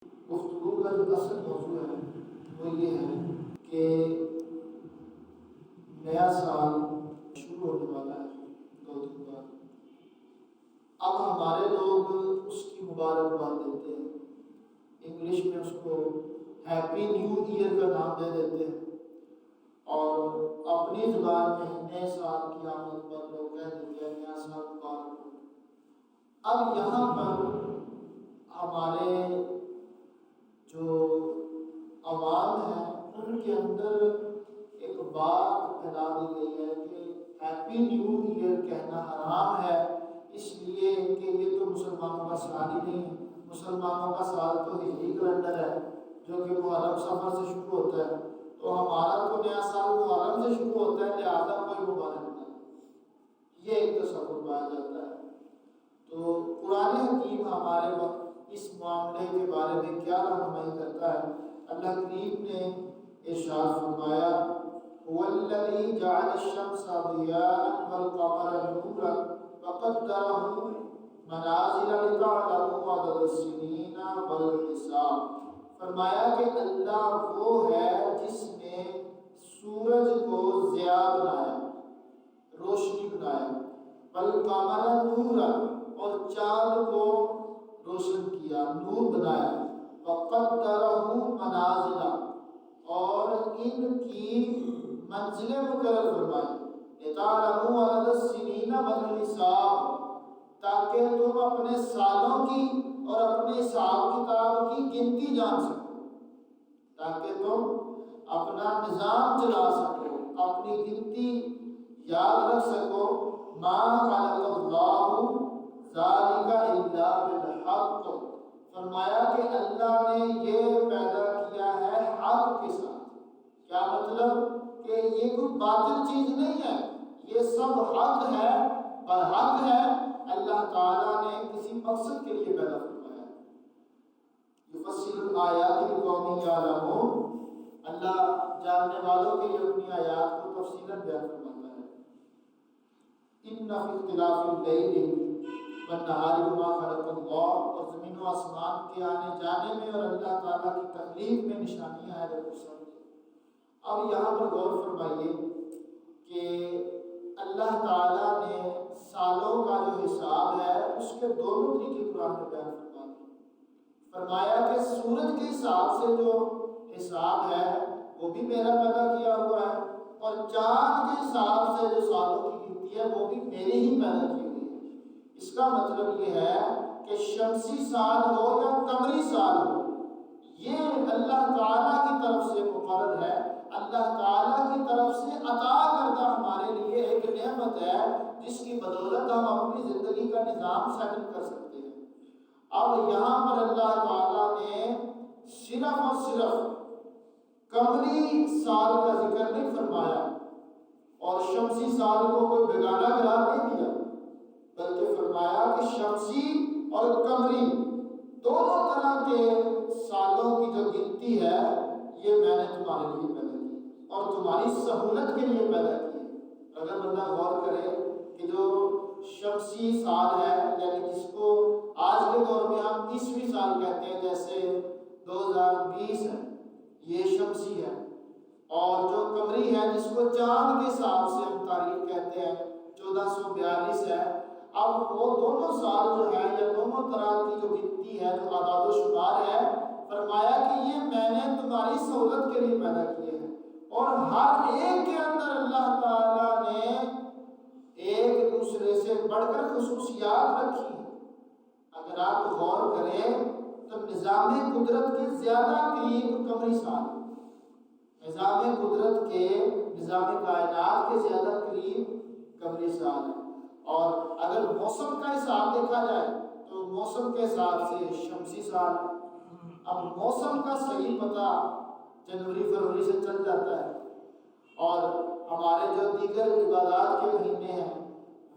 گفتگو کا جو اصل موضوع ہے وہ یہ ہے کہ نیا سال شروع ہونے والا ہے 2 دن بعد۔ اب ہمارے لوگ اس کی مبارکباد دیتے ہیں، انگلش میں اس کو ہیپی نیو ایئر کا نام دے دیتے ہیں، اور اپنی زبان میں نئے سال کی آمد پر لوگ کہہ دیتے ہیں نیا سال مبارک ہو۔ اب یہاں پر ہمارے جو عوام ہیں ان کے اندر ایک بات پھیلا دی گئی ہے کہ ہیپی نیو ایئر کہنا حرام ہے، اس لیے کہ یہ تو مسلمانوں کا سال ہی نہیں ہے۔ مسلمانوں کا سال تو ہجری کیلنڈر ہے جو کہ محرم سفر سے شروع ہوتا ہے، تو ہمارا تو نیا سال محرم سے شروع ہوتا ہے، لہٰذا کوئی مبارک نہیں، یہ ایک تصور پایا جاتا ہے۔ تو قرآن حکیم ہمارے وقت اس معاملے کے بارے میں کیا رہنمائی کرتا ہے؟ اللہ کریم نے ارشاد فرمایا هو الذی جعل الشمس ضیاء والقمر نورا وقدره منازل لتعلموا عدد السنین والحساب۔ فرمایا کہ اللہ وہ ہے جس نے سورج کو ضیاء بنایا، روشنی بنایا، والقمر نورا اور چاند کو روشن کیا، نور بنایا، وقدرہ منازل اور ان کی منزلیں مقرر فرمائی، لتعلموا عدد السنین والحساب تاکہ تم اپنے سالوں کی اور اپنے حساب کتاب کی گنتی جان سکو، تاکہ تم اپنا نظام چلا سکو، اپنی گنتی یاد رکھ سکو۔ ما خلق اللہ ذالک الا بالحق، فرمایا کہ اللہ نے یہ پیدا کیا ہے حق کے ساتھ۔ کیا مطلب؟ کہ یہ کوئی باطل چیز نہیں ہے، یہ سب حق ہے، برحق ہے، اللہ تعالیٰ نے کسی مقصد کے لیے پیدا فرمایا۔ یفصل الآیات لقوم یعلمون، اللہ جاننے والوں کے لیے اپنی آیات کو تفصیلاً بیان فرماتا ہے۔ ان فی اختلاف اللیل والنہار وما خلق اللہ، اور زمین و آسمان کے آنے جانے میں اور اللہ تعالیٰ کی تخلیق میں نشانیاں ہیں جو سب۔ اب یہاں پر غور فرمائیے کہ اللہ تعالیٰ نے سالوں کا جو حساب ہے اس کے دونوں طریقے قرآن میں بیان فرما دیے۔ فرمایا کہ سورج کے حساب سے جو حساب ہے وہ بھی میرا پیدا کیا ہوا ہے، اور چاند کے حساب سے جو سالوں کی گنتی ہے وہ بھی میرے ہی پیدا کی ہوئی ہے۔ اس کا مطلب یہ ہے کہ شمسی سال ہو یا قمری سال ہو، یہ اللہ تعالیٰ کی طرف سے مقرر ہے، اللہ تعالیٰ کی طرف سے عطا کردہ ہمارے لیے ایک نعمت ہے جس کی بدولت ہم اپنی زندگی کا نظام سیٹل کر سکتے ہیں۔ اب یہاں پر اللہ تعالیٰ نے صرف اور صرف قمری سال کا ذکر نہیں فرمایا اور شمسی سال کو کوئی بیگانہ قرار نہیں دیا، بلکہ فرمایا کہ شمسی اور قمری دونوں طرح کے سالوں کی جو گنتی ہے یہ میں نے تمہارے لیے پیدا کی اور تمہاری سہولت کے لیے پیدا کی۔ اگر بندہ غور کرے کہ جو شمسی سال ہے، یعنی جس کو آج کے دور میں ہم 20ویں سال کہتے ہیں، جیسے 2020 ہے یہ شمسی ہے، اور جو قمری ہے جس کو چاند کے حساب سے ہم تاریخ کہتے ہیں 1442 ہے۔ اب وہ دونوں سال جو ہے یا دونوں طرح کی جو گنتی ہے، جو اعداد و شمار ہے، فرمایا کہ یہ میں نے تمہاری سہولت کے لیے پیدا کیے ہیں، اور ہر ایک کے اندر اللہ تعالیٰ نے ایک دوسرے سے بڑھ کر خصوصیات رکھی ہیں۔ اگر آپ غور کریں تو نظام قدرت کے زیادہ قریب قمری سال، نظام قدرت کے نظام کائنات کے زیادہ قریب قمری سال ہے۔ اور اگر موسم کا حساب دیکھا جائے تو موسم کے حساب سے شمسی سال۔ اب موسم کا صحیح پتہ جنوری فروری سے چل جاتا ہے، اور ہمارے جو دیگر عبادات کے مہینے ہیں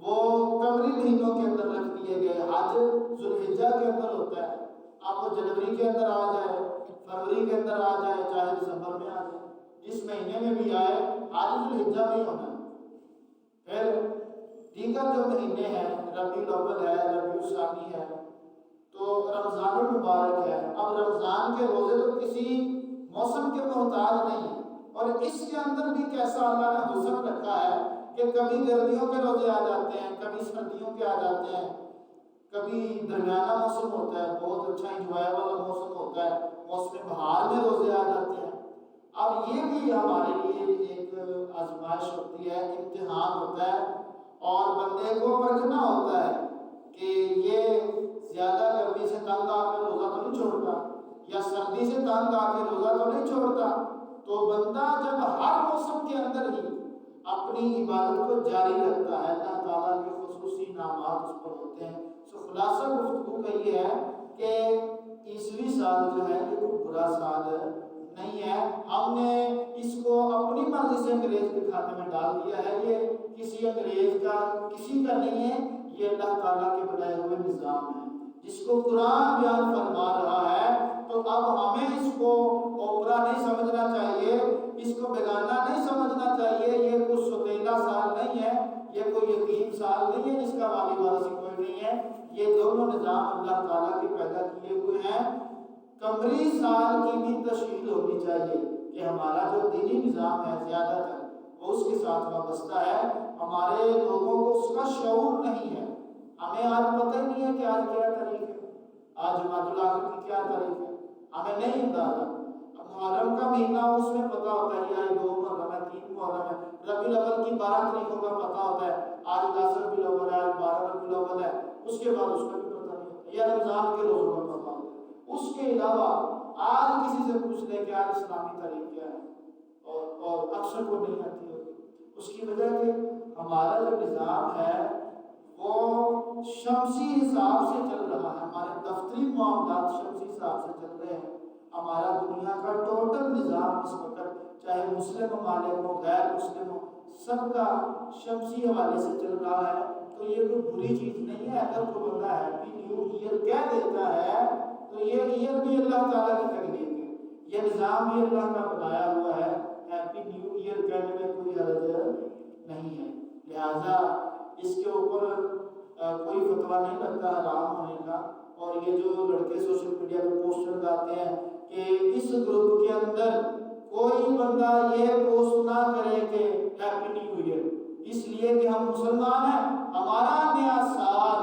وہ قمری مہینوں کے اندر رکھ دیے گئے۔ حج ذوالحجہ کے اندر ہوتا ہے، اب وہ جنوری کے اندر آ جائے، فروری کے اندر آ جائے، چاہے دسمبر میں آ جائے، جس مہینے میں بھی آئے حج ذوالحجہ میں ہونا ہے۔ پھر دیگر جو مہینے ہیں، ربیع الاول ہے، ربیع الثانی ہے، تو رمضان المبارک ہے. اب رمضان کے روزے تو کسی موسم کے محتاج نہیں ہیں، اور اس کے اندر بھی کیسا اللہ نے حسن رکھا ہے کہ کبھی گرمیوں کے روزے آ جاتے ہیں، کبھی سردیوں کے آ جاتے ہیں، کبھی درمیانہ موسم ہوتا ہے، بہت اچھا انجوائے والا موسم ہوتا ہے، موسم بہار میں روزے آ جاتے ہیں. اب یہ بھی ہمارے لیے ایک آزمائش ہوتی ہے، امتحان ہوتا ہے، اور بندے کو پرکھنا ہوتا ہے کہ یہ زیادہ گرمی سے تنگ آ کے روزہ تو نہیں چھوڑتا، یا سردی سے تنگ آ کے روزہ تو نہیں چھوڑتا. تو بندہ جب ہر موسم کے اندر ہی اپنی عبادت کو جاری رکھتا ہے، اللہ تعالیٰ کے خصوصی انعامات اس پر ہوتے ہیں. سو خلاصہ گفتگو کا یہ ہے کہ عیسوی سال جو ہے یہ کوئی برا سال نہیں ہے. ہم نے اس کو اپنی مرضی سے انگریز کے کھاتے میں ڈال دیا ہے. یہ کسی انگریز کا کسی کا نہیں ہے، یہ اللہ تعالیٰ کے بنائے ہوئے نظام ہے جس کو قرآن بیان فرما رہا ہے. تو اب ہمیں اس کو اوپرا نہیں سمجھنا چاہیے، اس کو بیگانہ نہیں سمجھنا چاہیے. یہ کوئی سوتیلا سال نہیں ہے، یہ کوئی یتیم سال نہیں ہے جس کا والی وارث کوئی نہیں ہے. یہ دونوں نظام اللہ تعالیٰ کے پیدا کیے ہوئے ہیں. قمری سال کی بھی تشکیل ہونی چاہیے کہ ہمارا جو دینی نظام ہے زیادہ تر وہ اس کے ساتھ وابستہ ہے. ہمارے لوگوں کو اس کا شعور نہیں ہے. ہمیں آج پتہ ہی نہیں ہے کہ آج کیا تاریخ ہے، آج جمادی الاخر کی کیا تاریخ ہے، ہمیں نہیں اندازہ. محرم کا مہینہ اس میں پتہ ہوتا ہے، یہ 2 محرم ہے، 3 محرم ہے. ربیع الاول کی 12 تاریخوں کا پتہ ہوتا ہے، آج 10 ربیع الاول ہے، آج 12 ربیع الاول ہے. اس کے بعد اس کا بھی پتہ نہیں ہوتا. یا رمضان کے روزوں کا پتہ ہوتا ہے. اس کے علاوہ آج کسی سے پوچھ لے کہ آج اسلامی تاریخ کیا ہے، اور اکثر کو نہیں آتی ہوتی. اس کی وجہ کہ ہمارا جو نظام ہے وہ شمسی حساب سے چل رہا ہے. ہمارے دفتری معاملات شمسی حساب سے چل رہے ہیں. ہمارا دنیا کا ٹوٹل نظام اس وقت چاہے مسلم ممالک ہو غیر مسلم ہو سب کا شمسی حوالے سے چل رہا ہے. تو یہ کوئی بری چیز نہیں ہے. اگر کوئی بندہ ہیپی نیو ایئر کہہ دیتا ہے تو یہ ایئر بھی اللہ تعالیٰ کی تخلیق ہے، یہ نظام بھی اللہ کا بنایا ہوا ہے. ہیپی نیو ایئر کہنے میں کوئی حرج نہیں ہے. لہٰذا اس کے اوپر کوئی فتویٰ نہیں لگتا حرام ہونے کا. اور یہ جو لڑکے سوشل میڈیا پہ پوسٹر ڈالتے ہیں کہ اس گروپ کے اندر کوئی بندہ یہ پوسٹ نہ کرے کہ ہیپی نیو ایئر، اس لیے کہ ہم مسلمان ہیں، ہمارا نیا سال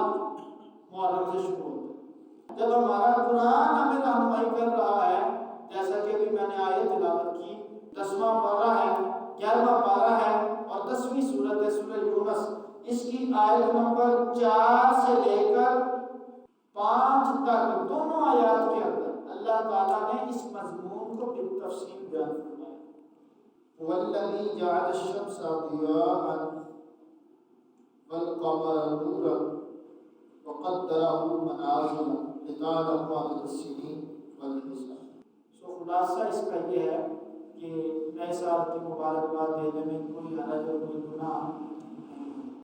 محرم سے شروع ہوتا ہے. جب ہمارا قرآن ہمیں رہنمائی کر رہا ہے، جیسا کہ ابھی میں نے آیت تلاوت کی، 10واں پارہ ہے، 11واں پارہ ہے اور 10ویں سورت ہے سورہ یونس. اس کی آیت نمبر 4 سے لے کر 5 تک دونوں آیات کے اندر اللہ تعالیٰ نے اس مضمون کو بالتفصیل بیان فرمایا. وَالَّذِي جَعَلَ الشَّمْسَ ضِيَاءً وَالْقَمَرَ نُورًا وَقَدَّرَهُ مَنَازِلَ لِتَعْلَمُوا عَدَدَ السِّنِينَ وَالْحِسَابَ. سو خلاصہ اس کا یہ ہے کہ نئے سال کی مبارکباد دینے میں کوئی حرج اور کوئی گناہ